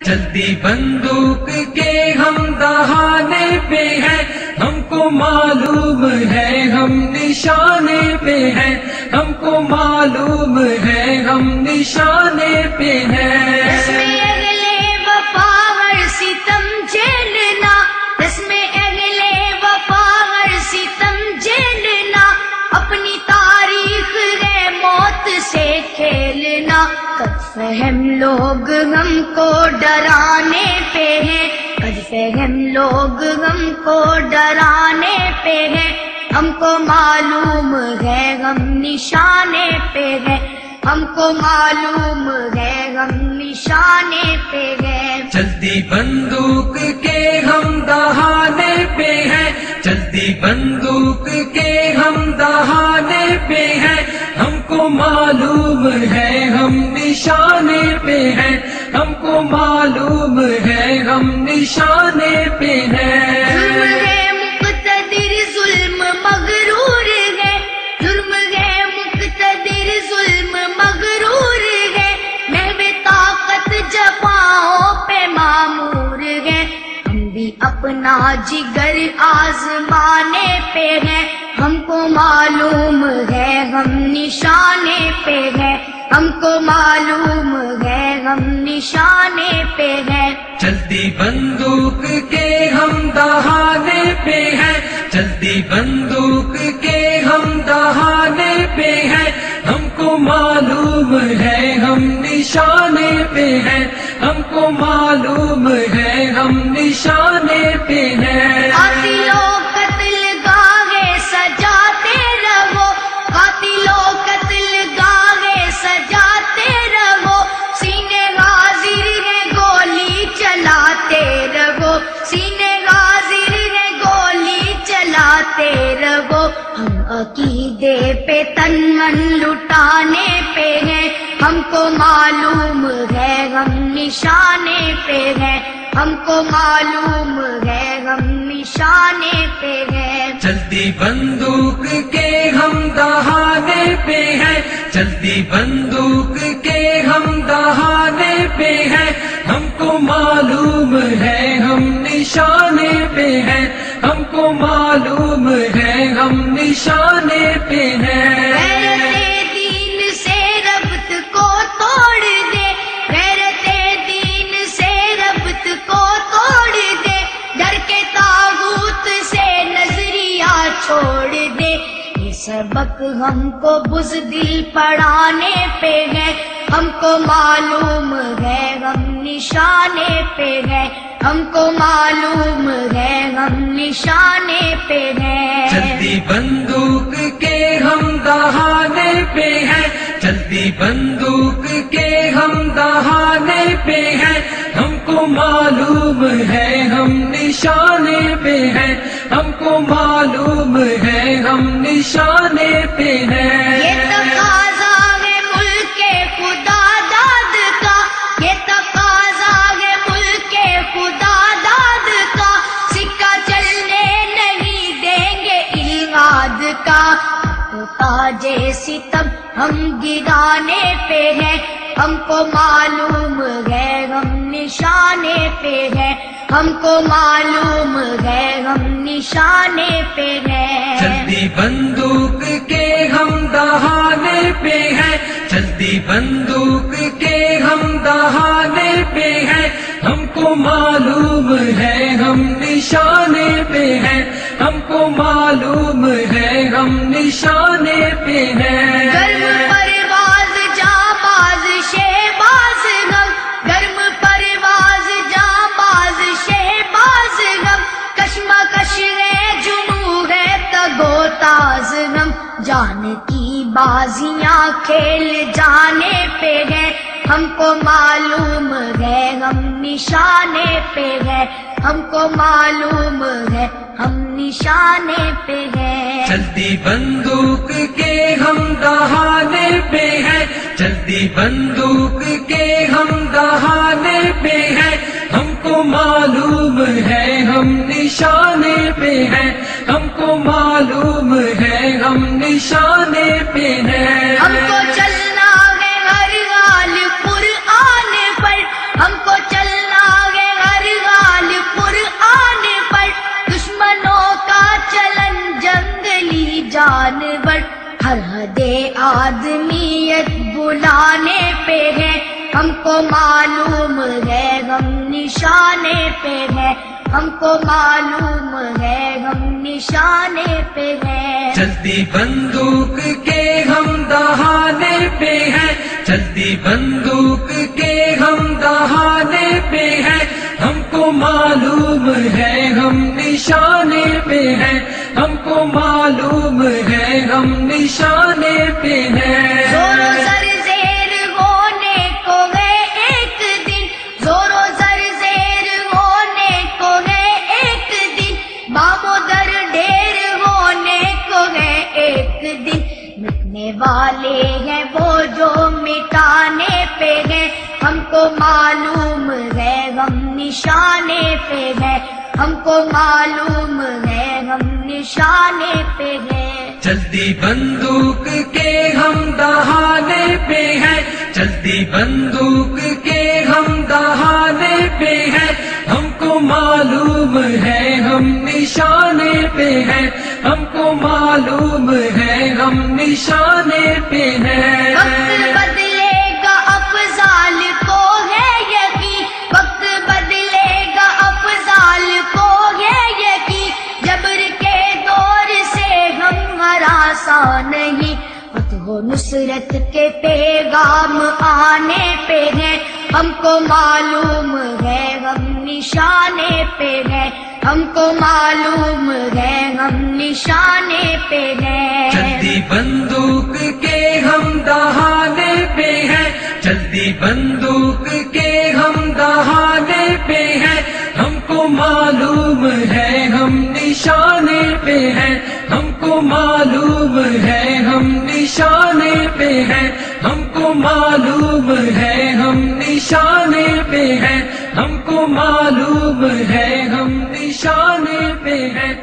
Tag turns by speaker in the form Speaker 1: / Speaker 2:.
Speaker 1: چلتی بندوق کے ہم دہانے پہ ہیں، ہم کو معلوم ہے ہم نشانے پہ ہیں، ہم کو معلوم ہے ہم نشانے پہ ہیں۔
Speaker 2: رسم اہل وفا ہر ستم جھیلنا، رسم اہل وفا ہر ستم جھیلنا، اپنی تاریخ ہے موت سے کھیلنا۔ قد فہم لوگ ہم کو ڈرانے پہ ہیں، قد فہم لوگ ہم کو ڈرانے پہ ہیں، ہم کو معلوم ہے ہم نشانے پہ ہیں، ہم کو معلوم ہے ہم نشانے پہ ہیں۔
Speaker 1: چلتی بندوق کے ہم دہانے پہ ہیں، چلتی بندوق کے ہم دہانے پہ ہیں، ہم کو معلوم ہے ہم نشانے پہ ہیں، ہم کو معلوم ہے ہم نشانے پہ ہیں۔
Speaker 2: ظلم ہے مقتدر ظلم مغرور ہے، ظلم ہے مقتدر ظلم مغرور ہے، محو طاقت جفاؤں پہ معمور ہے، ہم بھی اپنا جگر آزمانے پہ ہیں، ہم کو معلوم ہے ہم نشانے پہ ہیں، ہم کو معلوم ہے ہم نشانے پہ ہیں۔
Speaker 1: چلتی بندوق کے ہم دہانے پہ ہیں، چلتی بندوق کے ہم دہانے پہ ہیں، ہم کو معلوم ہے ہم نشانے پہ ہیں، ہم کو معلوم ہے ہم نشانے پہ ہیں۔
Speaker 2: قاتلوں قتل گاہیں سجاتے رہو، قاتلوں قتل گاہیں سجاتے رہو، سینے حاضر ہے گولی چلاتے رہو، سینے حاضر ہے گولی چلاتے رہو، ہم عقیدے پہ تن من لٹانے پہ ہیں، ہم کو معلوم ہے ہم نشانے پہ ہیں، ہم کو معلوم ہے ہم نشانے پہ ہیں۔
Speaker 1: چلتی بندوق کے ہم دہانے پہ ہیں، چلتی بندوق کے ہم دہانے پہ ہیں، ہم کو معلوم ہے ہم نشانے پہ ہیں، ہم کو معلوم ہے ہم نشانے پہ ہیں۔
Speaker 2: غیرت دین سے ربط کو توڑ دے، غیرت دین سے ربط کو توڑ دے، ڈر کے طاغوت سے نظریہ چھوڑ دے، یہ سبق ہم کو بزدل پڑھانے پہ ہے، ہم کو معلوم ہے ہم نشانے پہ ہے، ہم کو معلوم ہے ہم نشانے پہ ہیں۔
Speaker 1: چلتی بندوق کے ہم دہانے پہ ہیں، چلتی بندوق کے ہم دہانے پہ ہیں، ہم کو معلوم ہے ہم نشانے پہ ہیں، ہم کو معلوم ہے ہم نشانے پہ ہیں۔
Speaker 2: یہ تقاضا ہے ملک خدا داد کا، یہ تقاضا ہے ملک خدا داد کا، سکہ چلنے نہیں دیں گے الغاد کا، تو تاج ستم ہم گرانے پہ ہیں، ہم کو معلوم ہے ہم نشانے پہ ہیں، ہم کو معلوم ہے ہم نشانے پہ ہیں۔
Speaker 1: چلتی بندوق کے ہم دہانے پہ ہیں، چلتی بندوق کے ہم دہانے پہ ہیں، ہم کو معلوم ہے ہم نشانے پہ ہیں، ہم کو معلوم ہے ہم نشانے پہ ہیں۔
Speaker 2: گرم پرواز جانباز شہباز غم، گرم پرواز جانباز شہباز غم، کشمکش ہے جنوں ہے تگو تاز غم، جان کی بازیاں کھیل جانے پہ ہے، ہم کو معلوم ہے ہم نشانے پہ ہے، ہم کو معلوم ہے ہم نشانے پہ ہیں۔
Speaker 1: چلتی بندوق کے ہم دہانے پہ ہیں، چلتی بندوق کے ہم دہانے پہ ہیں، ہم کو معلوم ہے ہم نشانے پہ ہیں، ہم کو معلوم ہے ہم نشانے پہ ہیں۔
Speaker 2: ہم کو چلنا ہے ہر حال قرآن پر، ہم کو چلنا معلوم ہے ہم نشانے پہ ہیں، ہم کو معلوم ہے ہم نشانے پہ ہیں۔
Speaker 1: چلتی بندوق کے ہم دہانے پہ ہیں، چلتی بندوق کے ہم دہانے پہ ہیں، ہم کو معلوم ہے ہم نشانے پہ ہیں، ہم کو معلوم ہے ہم نشانے پہ ہیں۔
Speaker 2: زور و زر زیر ہونے کو ہے ایک دن، زور و زر زیر ہونے کو ہے ایک دن، بام و در ڈھیر ہونے کو ہے ایک دن، مٹنے والے ہیں وہ جو مٹانے پہ ہیں، ہم کو معلوم ہے ہم نشانے پہ ہیں، ہم کو معلوم ہے ہم نشانے پہ ہیں۔
Speaker 1: چلتی بندوق کے ہم دہانے پہ ہیں، چلتی بندوق کے ہم دہانے پہ ہیں، ہم کو معلوم ہے ہم نشانے پہ ہیں، ہم کو معلوم ہے ہم نشانے پہ ہیں۔
Speaker 2: وقت بدلے گا افضال کو ہے یقین، وقت بدلے گا افضال کو ہے یقین، جبر کے دور سے ہم ہراساں نہیں، فتح و نصرت کے پیغام آنے پہ ہیں، ہم کو معلوم ہے ہم نشانے پہ ہیں، ہم کو معلوم ہے ہم نشانے پہ ہیں۔
Speaker 1: چلتی بندوق کے ہم دہانے پہ ہیں، چلتی بندوق کے ہم دہانے پہ ہیں، ہم کو معلوم ہے ہم نشانے پہ ہیں، ہم کو معلوم ہے ہم نشانے پہ ہیں، ہم کو معلوم ہے ہم نشانے پہ ہیں، ہم کو معلوم ہے ہم نشانے پہ ہیں۔